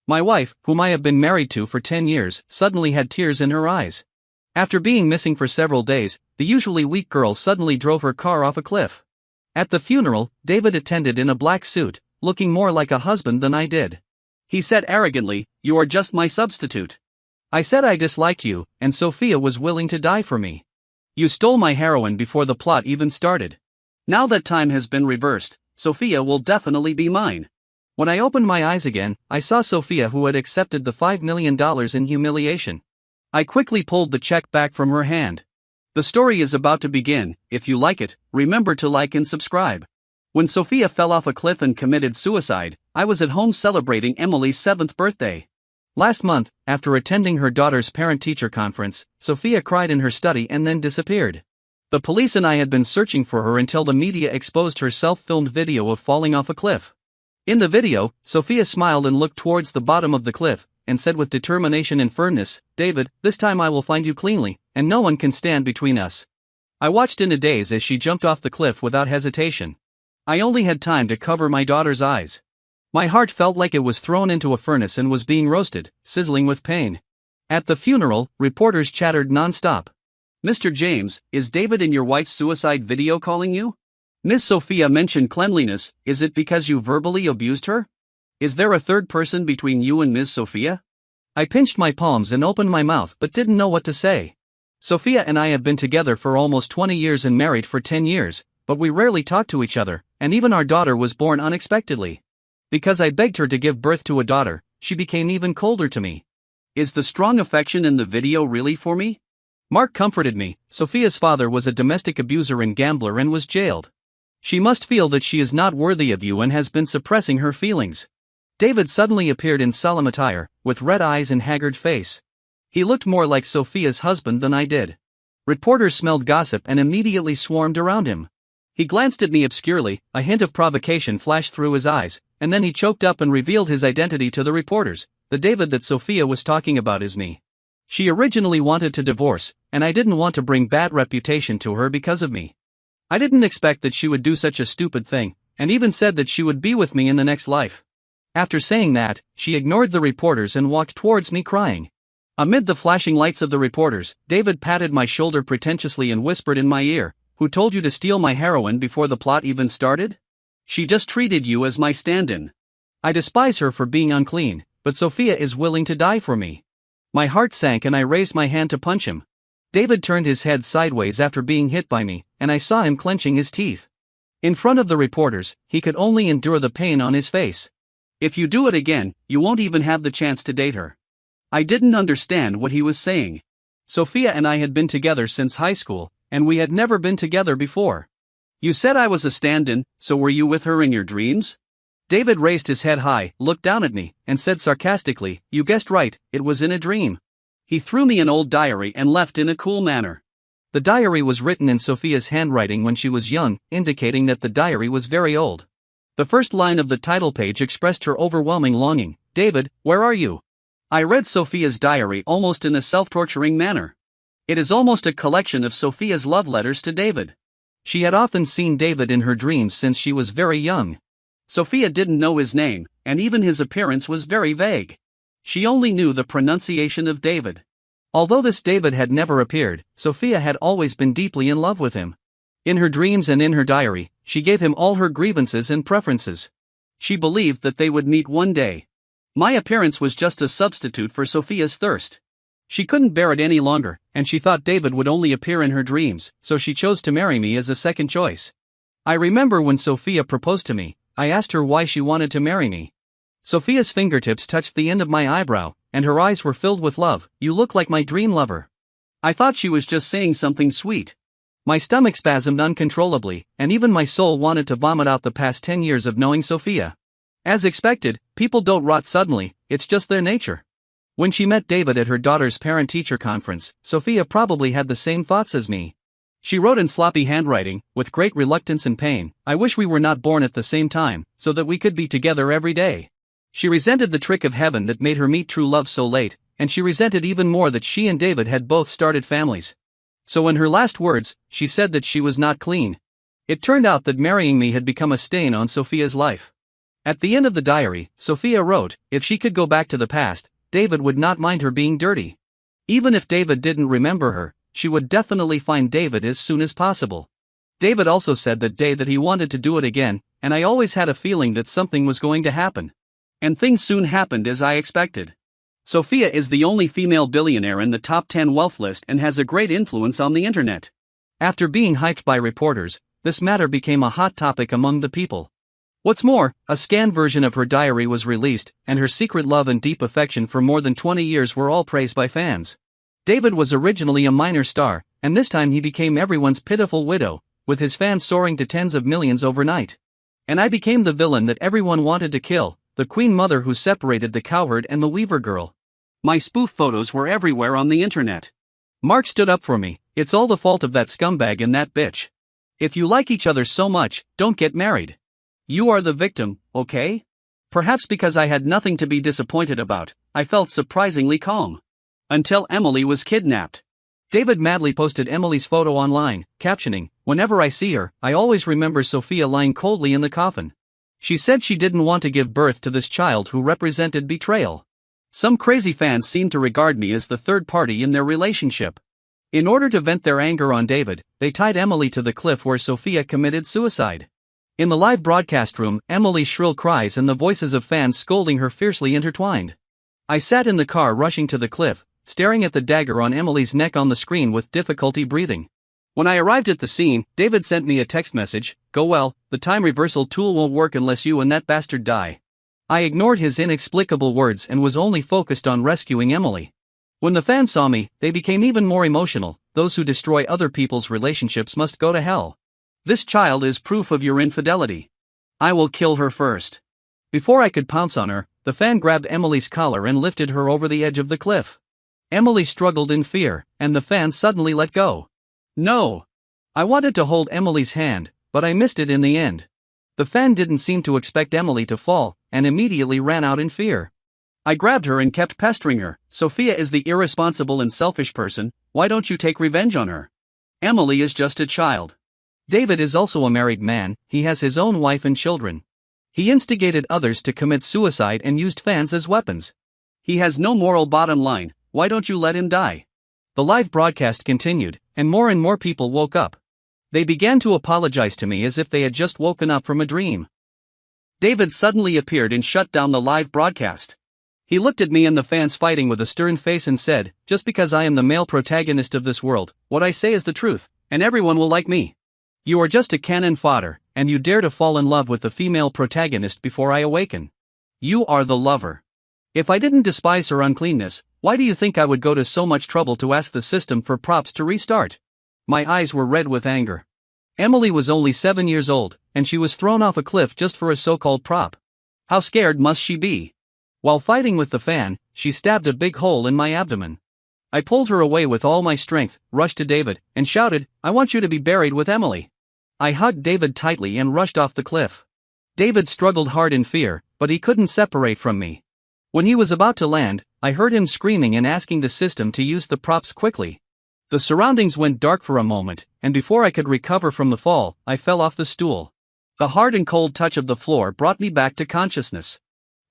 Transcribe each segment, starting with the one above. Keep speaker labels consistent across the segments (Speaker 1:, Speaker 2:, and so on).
Speaker 1: My wife, whom I have been married to for 10 years, suddenly had tears in her eyes. After being missing for several days, the usually weak girl suddenly drove her car off a cliff. At the funeral, David attended in a black suit, looking more like a husband than I did. He said arrogantly, "You are just my substitute." I said I disliked you, and Sophia was willing to die for me. You stole my heroine before the plot even started. Now that time has been reversed, Sophia will definitely be mine. When I opened my eyes again, I saw Sophia, who had accepted the $5 million in humiliation. I quickly pulled the check back from her hand. The story is about to begin. If you like it, remember to like and subscribe. When Sophia fell off a cliff and committed suicide, I was at home celebrating Emily's 7th birthday. Last month, after attending her daughter's parent-teacher conference, Sophia cried in her study and then disappeared. The police and I had been searching for her until the media exposed her self-filmed video of falling off a cliff. In the video, Sophia smiled and looked towards the bottom of the cliff, and said with determination and firmness, "David, this time I will find you cleanly, and no one can stand between us." I watched in a daze as she jumped off the cliff without hesitation. I only had time to cover my daughter's eyes. My heart felt like it was thrown into a furnace and was being roasted, sizzling with pain. At the funeral, reporters chattered non-stop. "Mr. James, is David in your wife's suicide video calling you? Miss Sophia mentioned cleanliness, is it because you verbally abused her? Is there a third person between you and Miss Sophia?" I pinched my palms and opened my mouth but didn't know what to say. Sophia and I have been together for almost 20 years and married for 10 years, but we rarely talk to each other, and even our daughter was born unexpectedly. Because I begged her to give birth to a daughter, she became even colder to me. Is the strong affection in the video really for me? Mark comforted me. Sophia's father was a domestic abuser and gambler and was jailed. She must feel that she is not worthy of you and has been suppressing her feelings. David suddenly appeared in solemn attire, with red eyes and haggard face. He looked more like Sophia's husband than I did. Reporters smelled gossip and immediately swarmed around him. He glanced at me obscurely, a hint of provocation flashed through his eyes, and then he choked up and revealed his identity to the reporters. "The David that Sophia was talking about is me. She originally wanted to divorce, and I didn't want to bring bad reputation to her because of me. I didn't expect that she would do such a stupid thing, and even said that she would be with me in the next life." After saying that, she ignored the reporters and walked towards me crying. Amid the flashing lights of the reporters, David patted my shoulder pretentiously and whispered in my ear, "Who told you to steal my heroine before the plot even started? She just treated you as my stand-in. I despise her for being unclean, but Sophia is willing to die for me." My heart sank and I raised my hand to punch him. David turned his head sideways after being hit by me, and I saw him clenching his teeth. In front of the reporters, he could only endure the pain on his face. "If you do it again, you won't even have the chance to date her." I didn't understand what he was saying. Sophia and I had been together since high school, and we had never been together before. "You said I was a stand-in, so were you with her in your dreams?" David raised his head high, looked down at me, and said sarcastically, "You guessed right, it was in a dream." He threw me an old diary and left in a cool manner. The diary was written in Sophia's handwriting when she was young, indicating that the diary was very old. The first line of the title page expressed her overwhelming longing. "David, where are you?" I read Sophia's diary almost in a self-torturing manner. It is almost a collection of Sophia's love letters to David. She had often seen David in her dreams since she was very young. Sophia didn't know his name, and even his appearance was very vague. She only knew the pronunciation of David. Although this David had never appeared, Sophia had always been deeply in love with him. In her dreams and in her diary, she gave him all her grievances and preferences. She believed that they would meet one day. My appearance was just a substitute for Sophia's thirst. She couldn't bear it any longer, and she thought David would only appear in her dreams, so she chose to marry me as a second choice. I remember when Sophia proposed to me, I asked her why she wanted to marry me. Sophia's fingertips touched the end of my eyebrow, and her eyes were filled with love. "You look like my dream lover." I thought she was just saying something sweet. My stomach spasmed uncontrollably, and even my soul wanted to vomit out the past 10 years of knowing Sophia. As expected, people don't rot suddenly, it's just their nature. When she met David at her daughter's parent-teacher conference, Sophia probably had the same thoughts as me. She wrote in sloppy handwriting, with great reluctance and pain, "I wish we were not born at the same time, so that we could be together every day." She resented the trick of heaven that made her meet true love so late, and she resented even more that she and David had both started families. So in her last words, she said that she was not clean. It turned out that marrying me had become a stain on Sophia's life. At the end of the diary, Sophia wrote, if she could go back to the past, David would not mind her being dirty. Even if David didn't remember her, she would definitely find David as soon as possible. David also said that day that he wanted to do it again, and I always had a feeling that something was going to happen. And things soon happened as I expected. Sophia is the only female billionaire in the top 10 wealth list and has a great influence on the internet. After being hyped by reporters, this matter became a hot topic among the people. What's more, a scanned version of her diary was released, and her secret love and deep affection for more than 20 years were all praised by fans. David was originally a minor star, and this time he became everyone's pitiful widow, with his fans soaring to tens of millions overnight. And I became the villain that everyone wanted to kill, the queen mother who separated the cowherd and the weaver girl. My spoof photos were everywhere on the internet. Mark stood up for me, it's all the fault of that scumbag and that bitch. If you like each other so much, don't get married. You are the victim, okay? Perhaps because I had nothing to be disappointed about, I felt surprisingly calm. Until Emily was kidnapped. David madly posted Emily's photo online, captioning, whenever I see her, I always remember Sophia lying coldly in the coffin. She said she didn't want to give birth to this child who represented betrayal. Some crazy fans seem to regard me as the third party in their relationship. In order to vent their anger on David, they tied Emily to the cliff where Sophia committed suicide. In the live broadcast room, Emily's shrill cries and the voices of fans scolding her fiercely intertwined. I sat in the car rushing to the cliff, staring at the dagger on Emily's neck on the screen with difficulty breathing. When I arrived at the scene, David sent me a text message, go well, the time reversal tool won't work unless you and that bastard die. I ignored his inexplicable words and was only focused on rescuing Emily. When the fans saw me, they became even more emotional. Those who destroy other people's relationships must go to hell. This child is proof of your infidelity. I will kill her first. Before I could pounce on her, the fan grabbed Emily's collar and lifted her over the edge of the cliff. Emily struggled in fear, and the fan suddenly let go. No! I wanted to hold Emily's hand, but I missed it in the end. The fan didn't seem to expect Emily to fall, and immediately ran out in fear. I grabbed her and kept pestering her. Sophia is the irresponsible and selfish person, why don't you take revenge on her? Emily is just a child. David is also a married man, he has his own wife and children. He instigated others to commit suicide and used fans as weapons. He has no moral bottom line, why don't you let him die? The live broadcast continued, and more people woke up. They began to apologize to me as if they had just woken up from a dream. David suddenly appeared and shut down the live broadcast. He looked at me and the fans fighting with a stern face and said, just because I am the male protagonist of this world, what I say is the truth, and everyone will like me. You are just a cannon fodder, and you dare to fall in love with the female protagonist before I awaken. You are the lover. If I didn't despise her uncleanness, why do you think I would go to so much trouble to ask the system for props to restart? My eyes were red with anger. Emily was only 7 years old, and she was thrown off a cliff just for a so-called prop. How scared must she be? While fighting with the fan, she stabbed a big hole in my abdomen. I pulled her away with all my strength, rushed to David, and shouted, I want you to be buried with Emily. I hugged David tightly and rushed off the cliff. David struggled hard in fear, but he couldn't separate from me. When he was about to land, I heard him screaming and asking the system to use the props quickly. The surroundings went dark for a moment, and before I could recover from the fall, I fell off the stool. The hard and cold touch of the floor brought me back to consciousness.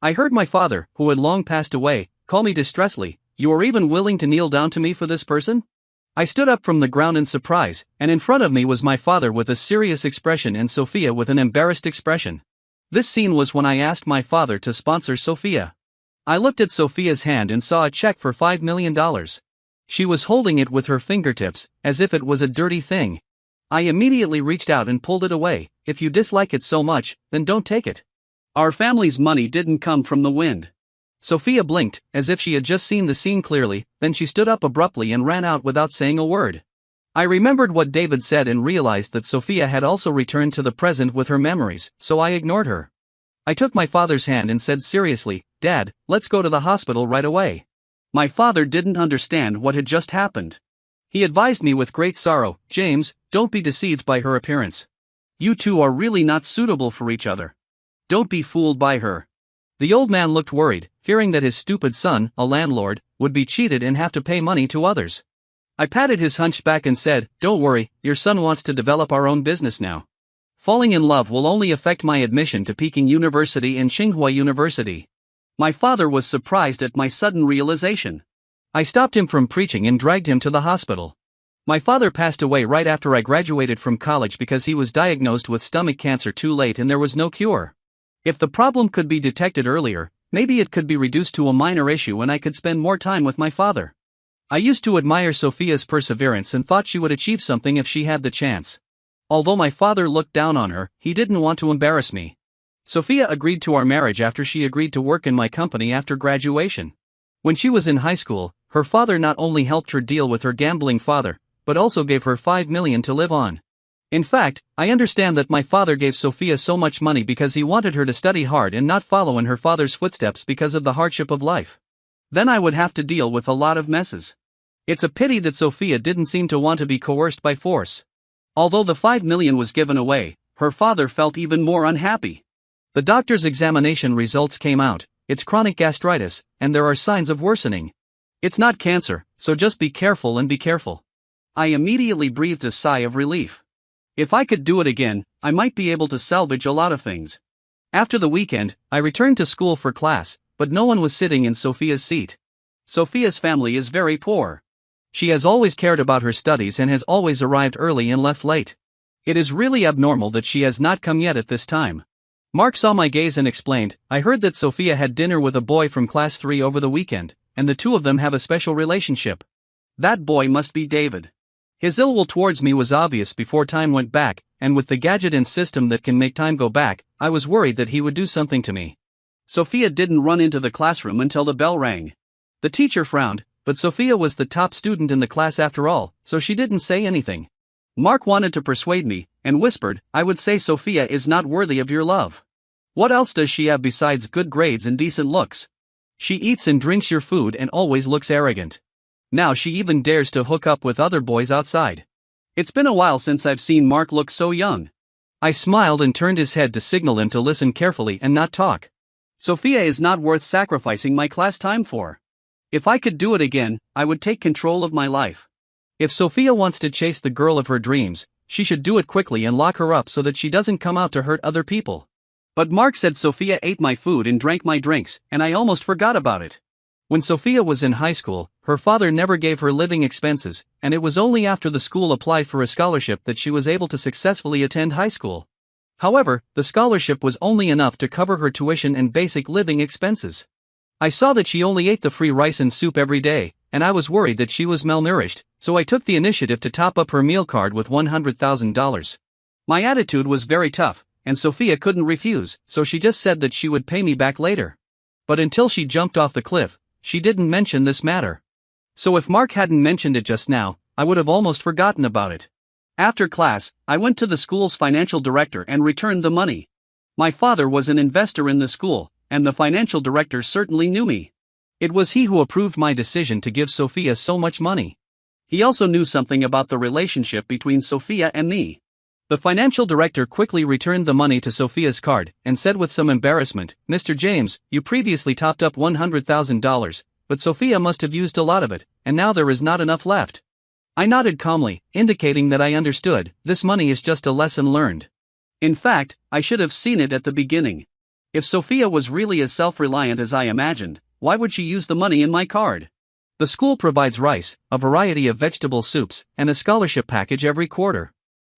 Speaker 1: I heard my father, who had long passed away, call me distressfully, you are even willing to kneel down to me for this person? I stood up from the ground in surprise, and in front of me was my father with a serious expression and Sophia with an embarrassed expression. This scene was when I asked my father to sponsor Sophia. I looked at Sophia's hand and saw a check for $5 million. She was holding it with her fingertips, as if it was a dirty thing. I immediately reached out and pulled it away. If you dislike it so much, then don't take it. Our family's money didn't come from the wind. Sophia blinked, as if she had just seen the scene clearly, then she stood up abruptly and ran out without saying a word. I remembered what David said and realized that Sophia had also returned to the present with her memories, so I ignored her. I took my father's hand and said seriously, Dad, let's go to the hospital right away. My father didn't understand what had just happened. He advised me with great sorrow, James, don't be deceived by her appearance. You two are really not suitable for each other. Don't be fooled by her. The old man looked worried, fearing that his stupid son, a landlord, would be cheated and have to pay money to others. I patted his hunchback and said, don't worry, your son wants to develop our own business now. Falling in love will only affect my admission to Peking University and Tsinghua University. My father was surprised at my sudden realization. I stopped him from preaching and dragged him to the hospital. My father passed away right after I graduated from college because he was diagnosed with stomach cancer too late and there was no cure. If the problem could be detected earlier, maybe it could be reduced to a minor issue and I could spend more time with my father. I used to admire Sophia's perseverance and thought she would achieve something if she had the chance. Although my father looked down on her, he didn't want to embarrass me. Sophia agreed to our marriage after she agreed to work in my company after graduation. When she was in high school, her father not only helped her deal with her gambling father, but also gave her $5 million to live on. In fact, I understand that my father gave Sophia so much money because he wanted her to study hard and not follow in her father's footsteps because of the hardship of life. Then I would have to deal with a lot of messes. It's a pity that Sophia didn't seem to want to be coerced by force. Although the $5 million was given away, her father felt even more unhappy. The doctor's examination results came out, it's chronic gastritis, and there are signs of worsening. It's not cancer, so just be careful and be careful. I immediately breathed a sigh of relief. If I could do it again, I might be able to salvage a lot of things. After the weekend, I returned to school for class, but no one was sitting in Sophia's seat. Sophia's family is very poor. She has always cared about her studies and has always arrived early and left late. It is really abnormal that she has not come yet at this time. Mark saw my gaze and explained, I heard that Sophia had dinner with a boy from class 3 over the weekend, and the two of them have a special relationship. That boy must be David. His ill will towards me was obvious before time went back, and with the gadget and system that can make time go back, I was worried that he would do something to me. Sophia didn't run into the classroom until the bell rang. The teacher frowned, but Sophia was the top student in the class after all, so she didn't say anything. Mark wanted to persuade me, and whispered, I would say Sophia is not worthy of your love. What else does she have besides good grades and decent looks? She eats and drinks your food and always looks arrogant. Now she even dares to hook up with other boys outside. It's been a while since I've seen Mark look so young. I smiled and turned his head to signal him to listen carefully and not talk. Sophia is not worth sacrificing my class time for. If I could do it again, I would take control of my life. If Sophia wants to chase the girl of her dreams, she should do it quickly and lock her up so that she doesn't come out to hurt other people. But Mark said Sophia ate my food and drank my drinks, and I almost forgot about it. When Sophia was in high school, her father never gave her living expenses, and it was only after the school applied for a scholarship that she was able to successfully attend high school. However, the scholarship was only enough to cover her tuition and basic living expenses. I saw that she only ate the free rice and soup every day, and I was worried that she was malnourished, so I took the initiative to top up her meal card with $100,000. My attitude was very tough, and Sophia couldn't refuse, so she just said that she would pay me back later. But until she jumped off the cliff, she didn't mention this matter. So if Mark hadn't mentioned it just now, I would have almost forgotten about it. After class, I went to the school's financial director and returned the money. My father was an investor in the school, and the financial director certainly knew me. It was he who approved my decision to give Sophia so much money. He also knew something about the relationship between Sophia and me. The financial director quickly returned the money to Sophia's card and said with some embarrassment, Mr. James, you previously topped up $100,000, but Sophia must have used a lot of it, and now there is not enough left. I nodded calmly, indicating that I understood, this money is just a lesson learned. In fact, I should have seen it at the beginning. If Sophia was really as self-reliant as I imagined, why would she use the money in my card? The school provides rice, a variety of vegetable soups, and a scholarship package every quarter.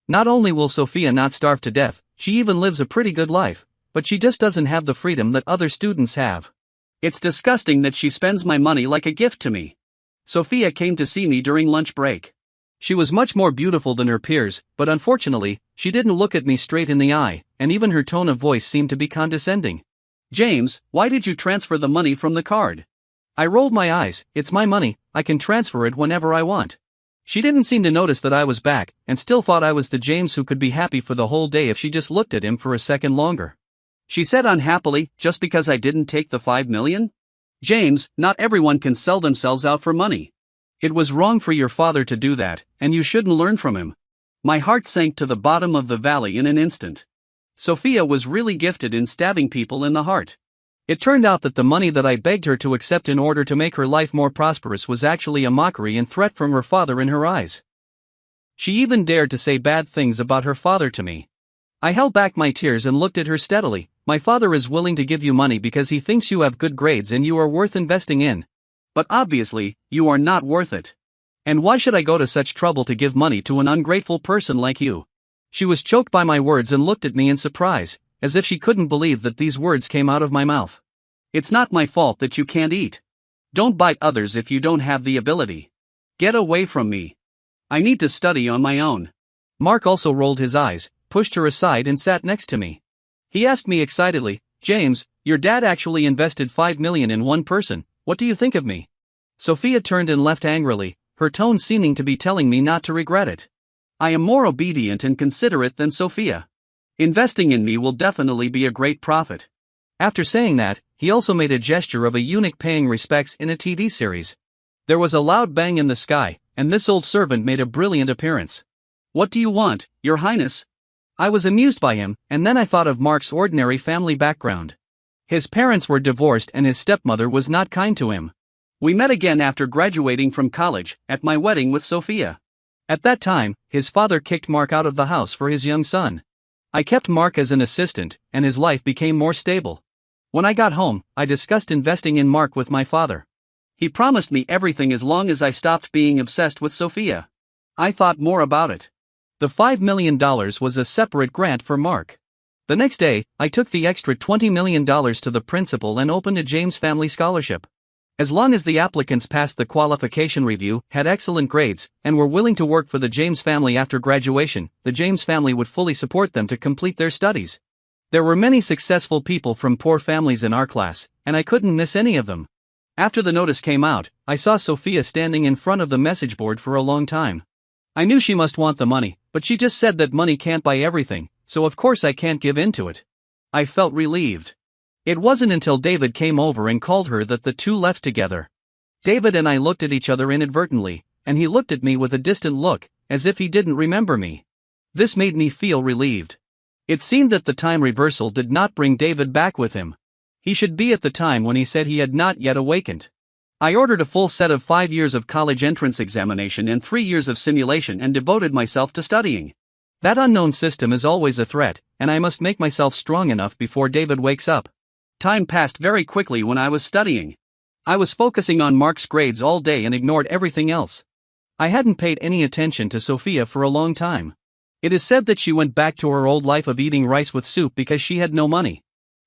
Speaker 1: Not only will Sophia not starve to death, she even lives a pretty good life, but she just doesn't have the freedom that other students have. It's disgusting that she spends my money like a gift to me. Sophia came to see me during lunch break. She was much more beautiful than her peers, but unfortunately, she didn't look at me straight in the eye, and even her tone of voice seemed to be condescending. James, why did you transfer the money from the card? I rolled my eyes, it's my money, I can transfer it whenever I want. She didn't seem to notice that I was back, and still thought I was the James who could be happy for the whole day if she just looked at him for a second longer. She said unhappily, just because I didn't take the $5 million? James, not everyone can sell themselves out for money. It was wrong for your father to do that, and you shouldn't learn from him. My heart sank to the bottom of the valley in an instant. Sophia was really gifted in stabbing people in the heart. It turned out that the money that I begged her to accept in order to make her life more prosperous was actually a mockery and threat from her father in her eyes. She even dared to say bad things about her father to me. I held back my tears and looked at her steadily. My father is willing to give you money because he thinks you have good grades and you are worth investing in. But obviously, you are not worth it. And why should I go to such trouble to give money to an ungrateful person like you? She was choked by my words and looked at me in surprise, as if she couldn't believe that these words came out of my mouth. It's not my fault that you can't eat. Don't bite others if you don't have the ability. Get away from me. I need to study on my own. Mark also rolled his eyes, pushed her aside and sat next to me. He asked me excitedly, James, your dad actually invested $5 million in one person, what do you think of me? Sophia turned and left angrily, her tone seeming to be telling me not to regret it. I am more obedient and considerate than Sophia. Investing in me will definitely be a great profit. After saying that, he also made a gesture of a eunuch paying respects in a TV series. There was a loud bang in the sky, and this old servant made a brilliant appearance. What do you want, Your Highness? I was amused by him, and then I thought of Mark's ordinary family background. His parents were divorced and his stepmother was not kind to him. We met again after graduating from college, at my wedding with Sophia. At that time, his father kicked Mark out of the house for his young son. I kept Mark as an assistant, and his life became more stable. When I got home, I discussed investing in Mark with my father. He promised me everything as long as I stopped being obsessed with Sophia. I thought more about it. The $5 million was a separate grant for Mark. The next day, I took the extra $20 million to the principal and opened a James Family Scholarship. As long as the applicants passed the qualification review, had excellent grades, and were willing to work for the James family after graduation, the James family would fully support them to complete their studies. There were many successful people from poor families in our class, and I couldn't miss any of them. After the notice came out, I saw Sophia standing in front of the message board for a long time. I knew she must want the money, but she just said that money can't buy everything, so of course I can't give in to it. I felt relieved. It wasn't until David came over and called her that the two left together. David and I looked at each other inadvertently, and he looked at me with a distant look, as if he didn't remember me. This made me feel relieved. It seemed that the time reversal did not bring David back with him. He should be at the time when he said he had not yet awakened. I ordered a full set of 5 years of college entrance examination and 3 years of simulation and devoted myself to studying. That unknown system is always a threat, and I must make myself strong enough before David wakes up. Time passed very quickly when I was studying. I was focusing on Mark's grades all day and ignored everything else. I hadn't paid any attention to Sophia for a long time. It is said that she went back to her old life of eating rice with soup because she had no money.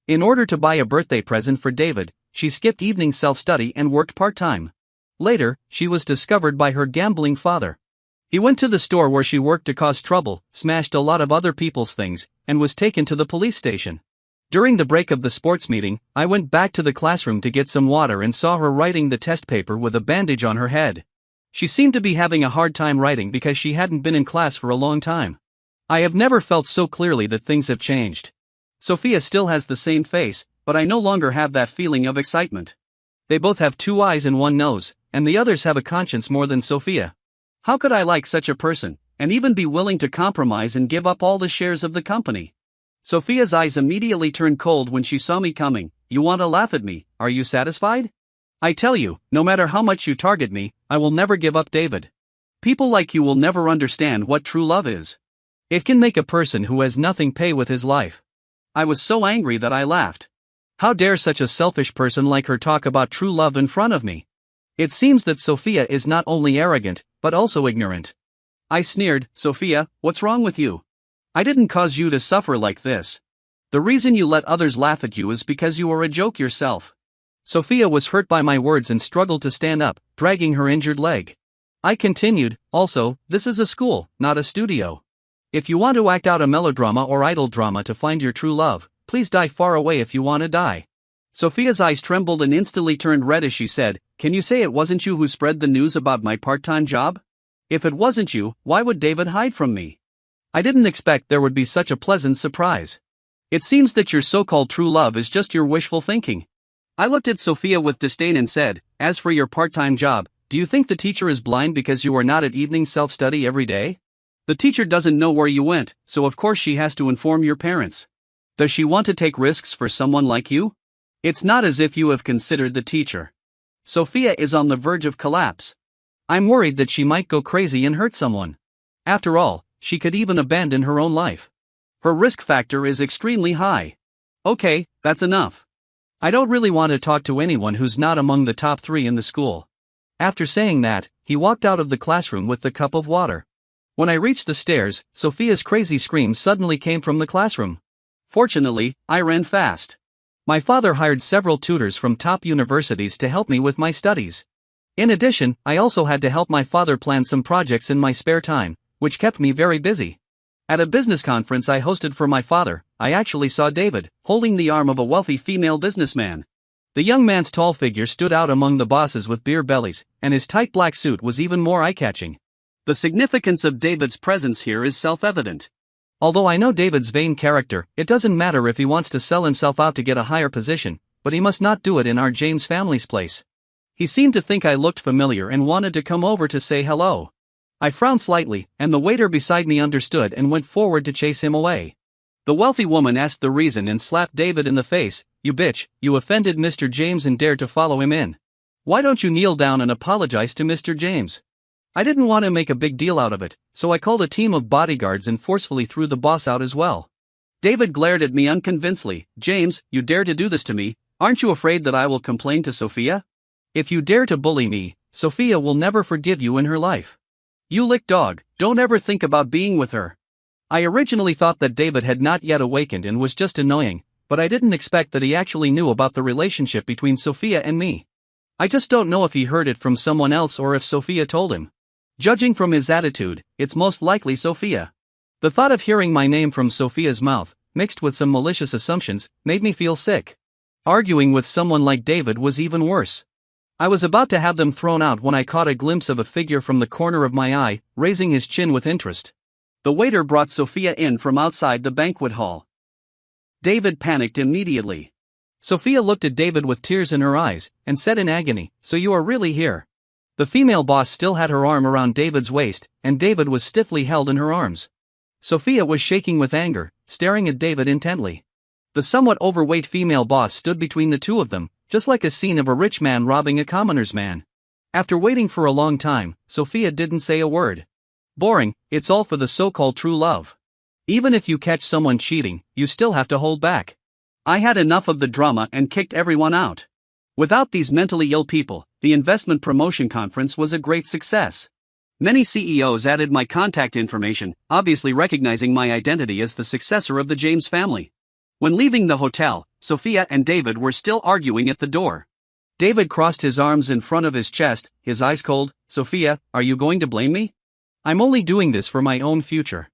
Speaker 1: In order to buy a birthday present for David, she skipped evening self-study and worked part-time. Later, she was discovered by her gambling father. He went to the store where she worked to cause trouble, smashed a lot of other people's things, and was taken to the police station. During the break of the sports meeting, I went back to the classroom to get some water and saw her writing the test paper with a bandage on her head. She seemed to be having a hard time writing because she hadn't been in class for a long time. I have never felt so clearly that things have changed. Sophia still has the same face, but I no longer have that feeling of excitement. They both have 2 eyes and 1 nose, and the others have a conscience more than Sophia. How could I like such a person, and even be willing to compromise and give up all the shares of the company? Sophia's eyes immediately turned cold when she saw me coming. You want to laugh at me, are you satisfied? I tell you, no matter how much you target me, I will never give up David. People like you will never understand what true love is. It can make a person who has nothing pay with his life. I was so angry that I laughed. How dare such a selfish person like her talk about true love in front of me? It seems that Sophia is not only arrogant, but also ignorant. I sneered, Sophia, what's wrong with you? I didn't cause you to suffer like this. The reason you let others laugh at you is because you are a joke yourself. Sophia was hurt by my words and struggled to stand up, dragging her injured leg. I continued, also, this is a school, not a studio. If you want to act out a melodrama or idle drama to find your true love, please die far away if you want to die. Sophia's eyes trembled and instantly turned red as she said, Can you say it wasn't you who spread the news about my part-time job? If it wasn't you, why would David hide from me? I didn't expect there would be such a pleasant surprise. It seems that your so-called true love is just your wishful thinking. I looked at Sophia with disdain and said, As for your part-time job, do you think the teacher is blind because you are not at evening self-study every day? The teacher doesn't know where you went, so of course she has to inform your parents. Does she want to take risks for someone like you? It's not as if you have considered the teacher. Sophia is on the verge of collapse. I'm worried that she might go crazy and hurt someone. After all, she could even abandon her own life. Her risk factor is extremely high. Okay, that's enough. I don't really want to talk to anyone who's not among the top 3 in the school. After saying that, he walked out of the classroom with the cup of water. When I reached the stairs, Sophia's crazy scream suddenly came from the classroom. Fortunately, I ran fast. My father hired several tutors from top universities to help me with my studies. In addition, I also had to help my father plan some projects in my spare time, which kept me very busy. At a business conference I hosted for my father, I actually saw David, holding the arm of a wealthy female businessman. The young man's tall figure stood out among the bosses with beer bellies, and his tight black suit was even more eye-catching. The significance of David's presence here is self-evident. Although I know David's vain character, it doesn't matter if he wants to sell himself out to get a higher position, but he must not do it in our James family's place. He seemed to think I looked familiar and wanted to come over to say hello. I frowned slightly, and the waiter beside me understood and went forward to chase him away. The wealthy woman asked the reason and slapped David in the face. You bitch, you offended Mr. James and dared to follow him in. Why don't you kneel down and apologize to Mr. James? I didn't want to make a big deal out of it, so I called a team of bodyguards and forcefully threw the boss out as well. David glared at me unconvincingly. James, you dare to do this to me? Aren't you afraid that I will complain to Sophia? If you dare to bully me, Sophia will never forgive you in her life. You lick dog, don't ever think about being with her. I originally thought that David had not yet awakened and was just annoying, but I didn't expect that he actually knew about the relationship between Sophia and me. I just don't know if he heard it from someone else or if Sophia told him. Judging from his attitude, it's most likely Sophia. The thought of hearing my name from Sophia's mouth, mixed with some malicious assumptions, made me feel sick. Arguing with someone like David was even worse. I was about to have them thrown out when I caught a glimpse of a figure from the corner of my eye, raising his chin with interest. The waiter brought Sophia in from outside the banquet hall. David panicked immediately. Sophia looked at David with tears in her eyes, and said in agony, "So you are really here?" The female boss still had her arm around David's waist, and David was stiffly held in her arms. Sophia was shaking with anger, staring at David intently. The somewhat overweight female boss stood between the two of them, just like a scene of a rich man robbing a commoner's man. After waiting for a long time, Sophia didn't say a word. Boring, it's all for the so-called true love. Even if you catch someone cheating, you still have to hold back. I had enough of the drama and kicked everyone out. Without these mentally ill people, the investment promotion conference was a great success. Many CEOs added my contact information, obviously recognizing my identity as the successor of the James family. When leaving the hotel, Sophia and David were still arguing at the door. David crossed his arms in front of his chest, his eyes cold. "Sophia, are you going to blame me? I'm only doing this for my own future.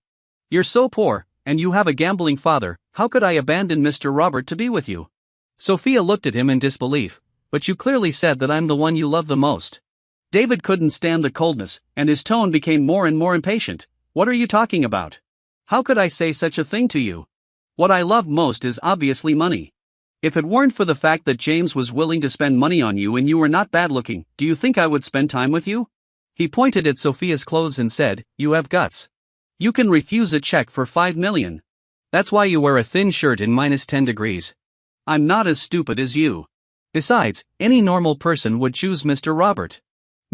Speaker 1: You're so poor, and you have a gambling father, how could I abandon Mr. Robert to be with you?" Sophia looked at him in disbelief. "But you clearly said that I'm the one you love the most." David couldn't stand the coldness, and his tone became more and more impatient. "What are you talking about? How could I say such a thing to you? What I love most is obviously money. If it weren't for the fact that James was willing to spend money on you and you were not bad looking, do you think I would spend time with you?" He pointed at Sophia's clothes and said, "You have guts. You can refuse a check for $5 million. That's why you wear a thin shirt in -10 degrees. I'm not as stupid as you. Besides, any normal person would choose Mr. Robert."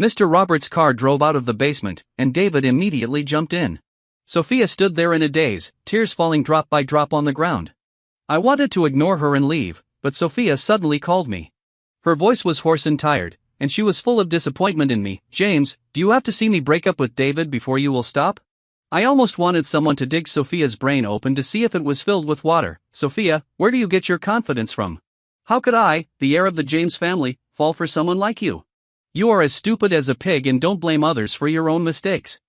Speaker 1: Mr. Robert's car drove out of the basement, and David immediately jumped in. Sophia stood there in a daze, tears falling drop by drop on the ground. I wanted to ignore her and leave, but Sophia suddenly called me. Her voice was hoarse and tired, and she was full of disappointment in me. "James, do you have to see me break up with David before you will stop?" I almost wanted someone to dig Sophia's brain open to see if it was filled with water. "Sophia, where do you get your confidence from? How could I, the heir of the James family, fall for someone like you? You are as stupid as a pig and don't blame others for your own mistakes."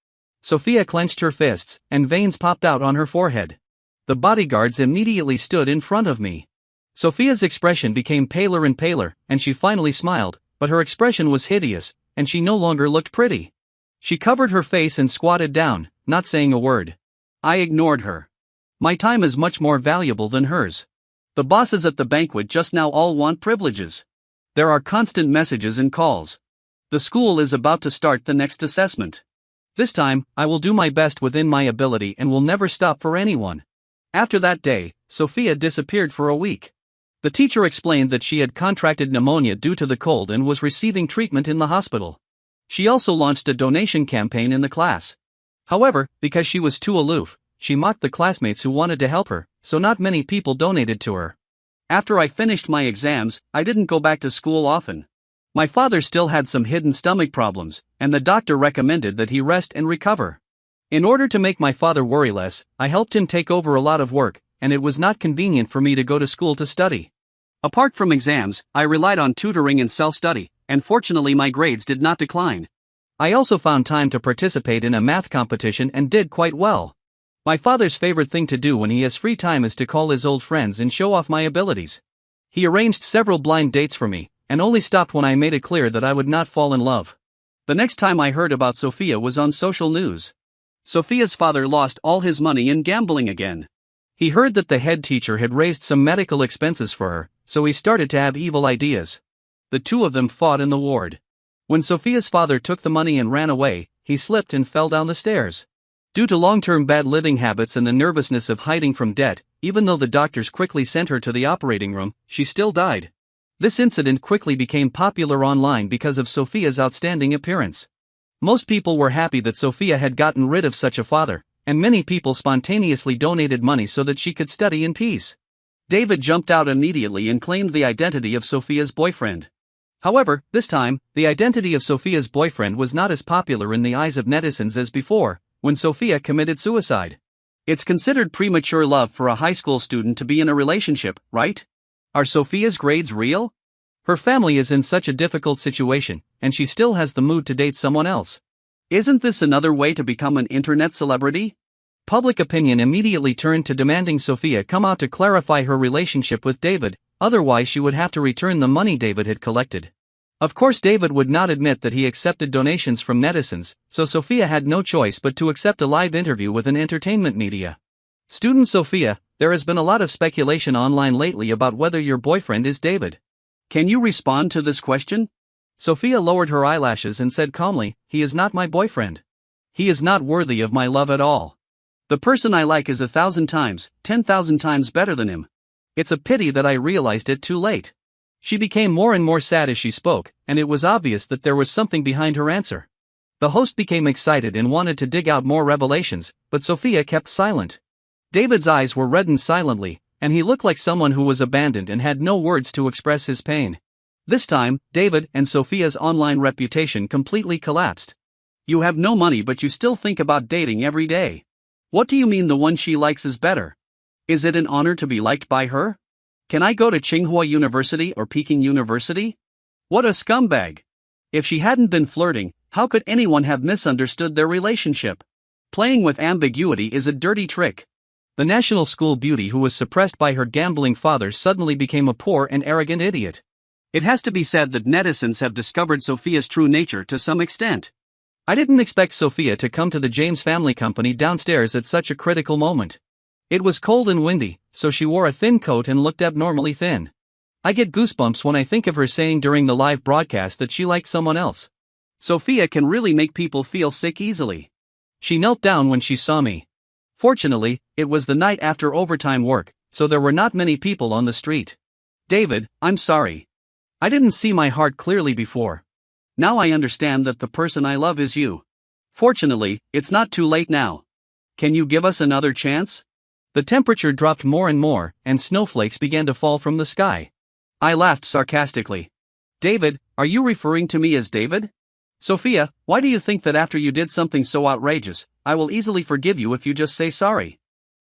Speaker 1: Sophia clenched her fists, and veins popped out on her forehead. The bodyguards immediately stood in front of me. Sophia's expression became paler and paler, and she finally smiled, but her expression was hideous, and she no longer looked pretty. She covered her face and squatted down, not saying a word. I ignored her. My time is much more valuable than hers. The bosses at the banquet just now all want privileges. There are constant messages and calls. The school is about to start the next assessment. This time, I will do my best within my ability and will never stop for anyone. After that day, Sophia disappeared for a week. The teacher explained that she had contracted pneumonia due to the cold and was receiving treatment in the hospital. She also launched a donation campaign in the class. However, because she was too aloof, she mocked the classmates who wanted to help her, so not many people donated to her. After I finished my exams, I didn't go back to school often. My father still had some hidden stomach problems, and the doctor recommended that he rest and recover. In order to make my father worry less, I helped him take over a lot of work, and it was not convenient for me to go to school to study. Apart from exams, I relied on tutoring and self-study, and fortunately my grades did not decline. I also found time to participate in a math competition and did quite well. My father's favorite thing to do when he has free time is to call his old friends and show off my abilities. He arranged several blind dates for me, and only stopped when I made it clear that I would not fall in love. The next time I heard about Sophia was on social news. Sophia's father lost all his money in gambling again. He heard that the head teacher had raised some medical expenses for her, so he started to have evil ideas. The two of them fought in the ward. When Sophia's father took the money and ran away, he slipped and fell down the stairs. Due to long-term bad living habits and the nervousness of hiding from debt, even though the doctors quickly sent her to the operating room, she still died. This incident quickly became popular online because of Sophia's outstanding appearance. Most people were happy that Sophia had gotten rid of such a father, and many people spontaneously donated money so that she could study in peace. David jumped out immediately and claimed the identity of Sophia's boyfriend. However, this time, the identity of Sophia's boyfriend was not as popular in the eyes of netizens as before, when Sophia committed suicide. It's considered premature love for a high school student to be in a relationship, right? Are Sophia's grades real? Her family is in such a difficult situation, and she still has the mood to date someone else. Isn't this another way to become an internet celebrity? Public opinion immediately turned to demanding Sophia come out to clarify her relationship with David, otherwise she would have to return the money David had collected. Of course, David would not admit that he accepted donations from netizens, so Sophia had no choice but to accept a live interview with an entertainment media. Student Sophia, there has been a lot of speculation online lately about whether your boyfriend is David. Can you respond to this question? Sophia lowered her eyelashes and said calmly, "He is not my boyfriend. He is not worthy of my love at all. The person I like is 1,000 times, 10,000 times better than him. It's a pity that I realized it too late." She became more and more sad as she spoke, and it was obvious that there was something behind her answer. The host became excited and wanted to dig out more revelations, but Sophia kept silent. David's eyes were reddened silently, and he looked like someone who was abandoned and had no words to express his pain. This time, David and Sophia's online reputation completely collapsed. You have no money but you still think about dating every day. What do you mean the one she likes is better? Is it an honor to be liked by her? Can I go to Tsinghua University or Peking University? What a scumbag! If she hadn't been flirting, how could anyone have misunderstood their relationship? Playing with ambiguity is a dirty trick. The national school beauty who was suppressed by her gambling father suddenly became a poor and arrogant idiot. It has to be said that netizens have discovered Sophia's true nature to some extent. I didn't expect Sophia to come to the James family company downstairs at such a critical moment. It was cold and windy, so she wore a thin coat and looked abnormally thin. I get goosebumps when I think of her saying during the live broadcast that she liked someone else. Sophia can really make people feel sick easily. She knelt down when she saw me. Fortunately, it was the night after overtime work, so there were not many people on the street. David, I'm sorry. I didn't see my heart clearly before. Now I understand that the person I love is you. Fortunately, it's not too late now. Can you give us another chance? The temperature dropped more and more, and snowflakes began to fall from the sky. I laughed sarcastically. David, are you referring to me as David? Sophia, why do you think that after you did something so outrageous, I will easily forgive you if you just say sorry?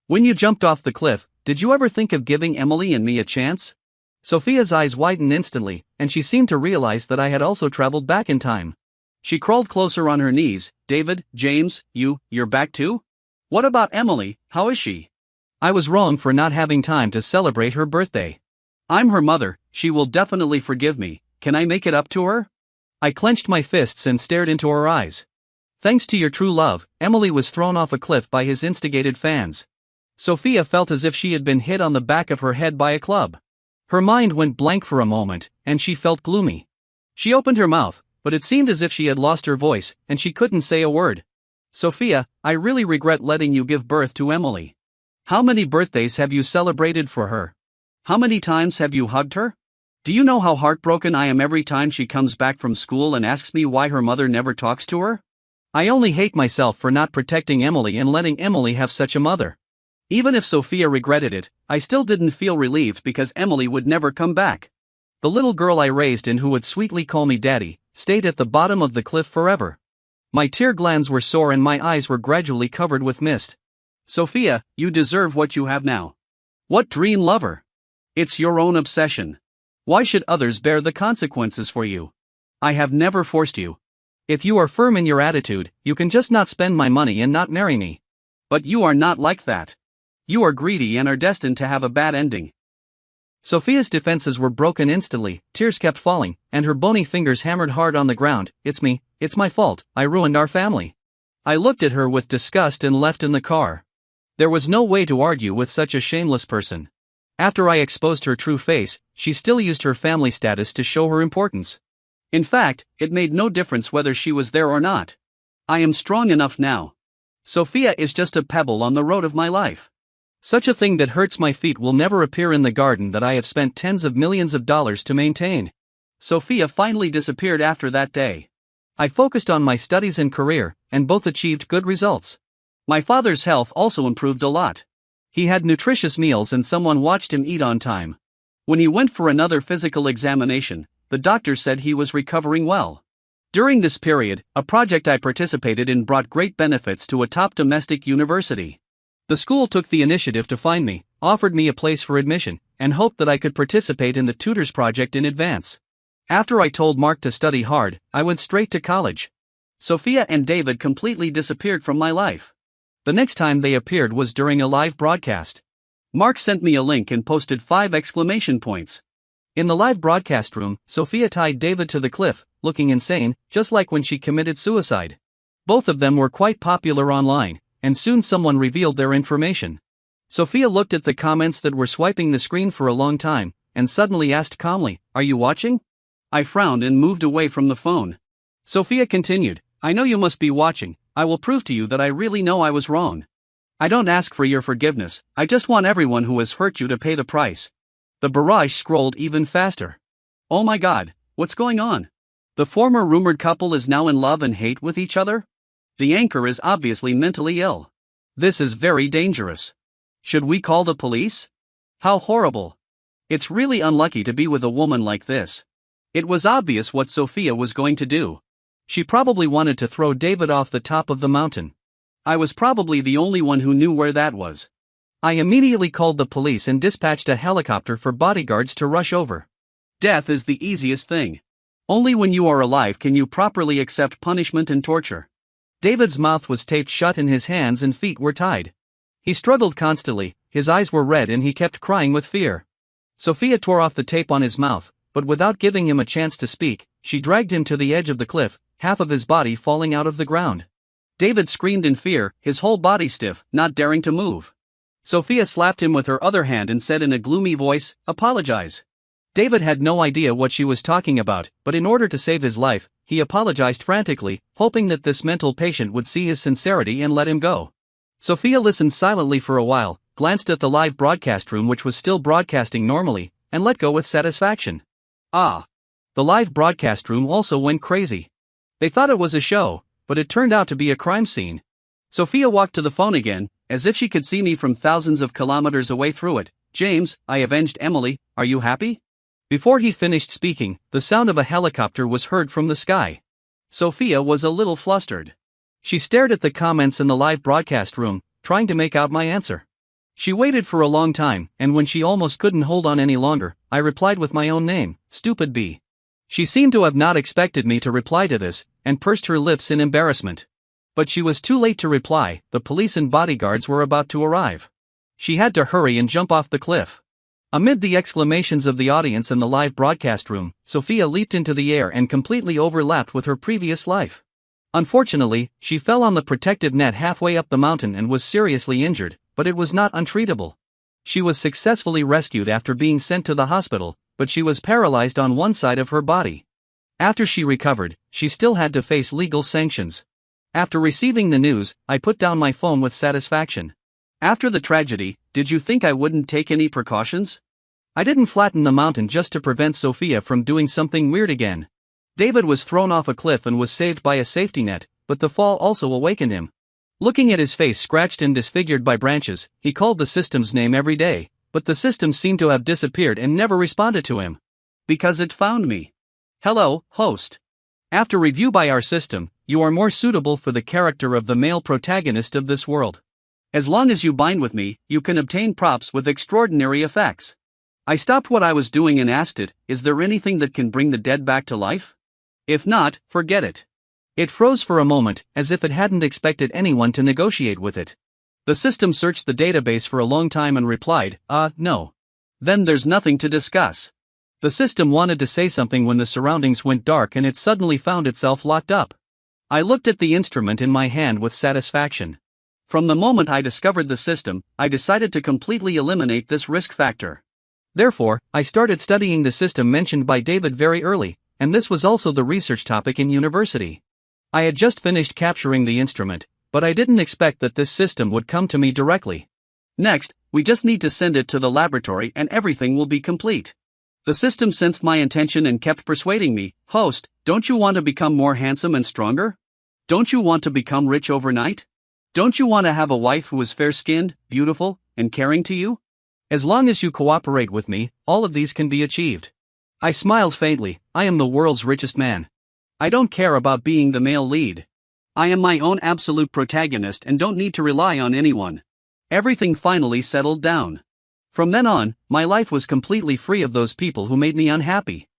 Speaker 1: When you jumped off the cliff, did you ever think of giving Emily and me a chance? Sophia's eyes widened instantly, and she seemed to realize that I had also traveled back in time. She crawled closer on her knees. David, James, you're back too? What about Emily, how is she? I was wrong for not having time to celebrate her birthday. I'm her mother, she will definitely forgive me. Can I make it up to her? I clenched my fists and stared into her eyes. Thanks to your true love, Emily was thrown off a cliff by his instigated fans. Sophia felt as if she had been hit on the back of her head by a club. Her mind went blank for a moment, and she felt gloomy. She opened her mouth, but it seemed as if she had lost her voice, and she couldn't say a word. Sophia, I really regret letting you give birth to Emily. How many birthdays have you celebrated for her? How many times have you hugged her? Do you know how heartbroken I am every time she comes back from school and asks me why her mother never talks to her? I only hate myself for not protecting Emily and letting Emily have such a mother. Even if Sophia regretted it, I still didn't feel relieved because Emily would never come back. The little girl I raised and who would sweetly call me daddy, stayed at the bottom of the cliff forever. My tear glands were sore and my eyes were gradually covered with mist. Sophia, you deserve what you have now. What dream lover? It's your own obsession. Why should others bear the consequences for you? I have never forced you. If you are firm in your attitude, you can just not spend my money and not marry me. But you are not like that. You are greedy and are destined to have a bad ending. Sophia's defenses were broken instantly, tears kept falling, and her bony fingers hammered hard on the ground. It's me, it's my fault, I ruined our family. I looked at her with disgust and left in the car. There was no way to argue with such a shameless person. After I exposed her true face, she still used her family status to show her importance. In fact, it made no difference whether she was there or not. I am strong enough now. Sophia is just a pebble on the road of my life. Such a thing that hurts my feet will never appear in the garden that I have spent tens of millions of dollars to maintain. Sophia finally disappeared after that day. I focused on my studies and career, and both achieved good results. My father's health also improved a lot. He had nutritious meals and someone watched him eat on time. When he went for another physical examination, the doctor said he was recovering well. During this period, a project I participated in brought great benefits to a top domestic university. The school took the initiative to find me, offered me a place for admission, and hoped that I could participate in the tutors project in advance. After I told Mark to study hard, I went straight to college. Sophia and David completely disappeared from my life. The next time they appeared was during a live broadcast. Mark sent me a link and posted 5 exclamation points. In the live broadcast room, Sophia tied David to the cliff, looking insane, just like when she committed suicide. Both of them were quite popular online, and soon someone revealed their information. Sophia looked at the comments that were swiping the screen for a long time, and suddenly asked calmly, "Are you watching?" I frowned and moved away from the phone. Sophia continued, "I know you must be watching. I will prove to you that I really know I was wrong. I don't ask for your forgiveness, I just want everyone who has hurt you to pay the price." The barrage scrolled even faster. Oh my god, what's going on? The former rumored couple is now in love and hate with each other? The anchor is obviously mentally ill. This is very dangerous. Should we call the police? How horrible. It's really unlucky to be with a woman like this. It was obvious what Sophia was going to do. She probably wanted to throw David off the top of the mountain. I was probably the only one who knew where that was. I immediately called the police and dispatched a helicopter for bodyguards to rush over. Death is the easiest thing. Only when you are alive can you properly accept punishment and torture. David's mouth was taped shut and his hands and feet were tied. He struggled constantly, his eyes were red and he kept crying with fear. Sophia tore off the tape on his mouth, but without giving him a chance to speak, she dragged him to the edge of the cliff, half of his body falling out of the ground. David screamed in fear, his whole body stiff, not daring to move. Sophia slapped him with her other hand and said in a gloomy voice, "Apologize." David had no idea what she was talking about, but in order to save his life, he apologized frantically, hoping that this mental patient would see his sincerity and let him go. Sophia listened silently for a while, glanced at the live broadcast room which was still broadcasting normally, and let go with satisfaction. Ah! The live broadcast room also went crazy. They thought it was a show, but it turned out to be a crime scene. Sophia walked to the phone again, as if she could see me from thousands of kilometers away through it. "James, I avenged Emily, are you happy?" Before he finished speaking, the sound of a helicopter was heard from the sky. Sophia was a little flustered. She stared at the comments in the live broadcast room, trying to make out my answer. She waited for a long time, and when she almost couldn't hold on any longer, I replied with my own name, "Stupid B." She seemed to have not expected me to reply to this, and pursed her lips in embarrassment. But she was too late to reply, the police and bodyguards were about to arrive. She had to hurry and jump off the cliff. Amid the exclamations of the audience in the live broadcast room, Sophia leaped into the air and completely overlapped with her previous life. Unfortunately, she fell on the protective net halfway up the mountain and was seriously injured, but it was not untreatable. She was successfully rescued after being sent to the hospital, but she was paralyzed on one side of her body. After she recovered, she still had to face legal sanctions. After receiving the news, I put down my phone with satisfaction. After the tragedy, did you think I wouldn't take any precautions? I didn't flatten the mountain just to prevent Sophia from doing something weird again. David was thrown off a cliff and was saved by a safety net, but the fall also awakened him. Looking at his face scratched and disfigured by branches, he called the system's name every day, but the system seemed to have disappeared and never responded to him. Because it found me. Hello, host. After review by our system, you are more suitable for the character of the male protagonist of this world. As long as you bind with me, you can obtain props with extraordinary effects. I stopped what I was doing and asked it, is there anything that can bring the dead back to life? If not, forget it. It froze for a moment, as if it hadn't expected anyone to negotiate with it. The system searched the database for a long time and replied, no. Then there's nothing to discuss. The system wanted to say something when the surroundings went dark and it suddenly found itself locked up. I looked at the instrument in my hand with satisfaction. From the moment I discovered the system, I decided to completely eliminate this risk factor. Therefore, I started studying the system mentioned by David very early, and this was also the research topic in university. I had just finished capturing the instrument, but I didn't expect that this system would come to me directly. Next, we just need to send it to the laboratory and everything will be complete. The system sensed my intention and kept persuading me, host, don't you want to become more handsome and stronger? Don't you want to become rich overnight? Don't you want to have a wife who is fair-skinned, beautiful, and caring to you? As long as you cooperate with me, all of these can be achieved. I smiled faintly. I am the world's richest man. I don't care about being the male lead. I am my own absolute protagonist and don't need to rely on anyone. Everything finally settled down. From then on, my life was completely free of those people who made me unhappy.